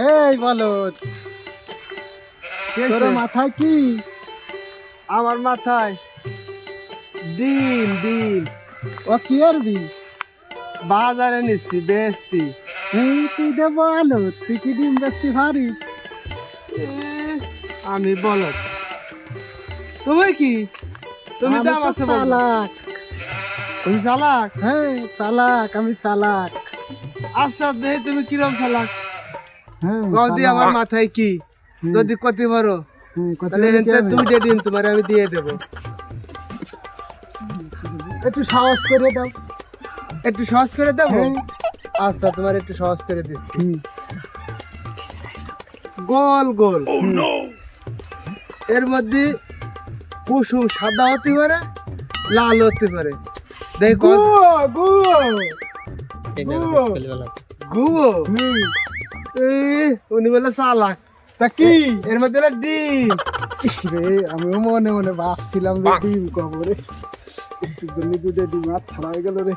এই বলো, তোর মাথায় কি? আমার মাথায় ডিম ডিম ও কি আরবি? বাজারে নিচ্ছি বেচতি। এই তুই দে বলো, তুই কি ডিম বেচতে পারিস? আমি বলো, তুমি কি? তুমি আমি দাম তো আছে বলো। চালাক। তুমি চালাক? হ্যাঁ চালাক, আমি চালাক। আচ্ছা দেখি তুমি কিরম চালাক। হ্যাঁ যদি চালাক। আমার মাথায় কি হুম। যদি কতি পারো হুম, কত তাহলে বলে কি এনতে হবে? 2টা ডিম তোমার আমি দিয়ে দেবো। একটু সাহস করে দাও। একটু সহজ করে দেবো। হ্যাঁ। আচ্ছা তোমার একটু সহজ করে দিচ্ছি। হুম, গোল গোল এর মধ্যে কুসুম সাদা হতে পারে, লাল হতে পারে। দেখো গুয়ো, গুয়ো। গুয়ো। হুম, উনি বলে চালাক। তা কি? এর মধ্যে না ডিম। ইস রে, আমিও মনে মনে ভাবছিলাম যে ডিম কবরে একটু জন্য দুটো ডিম হাত ছাড়া হয়ে গেল রে।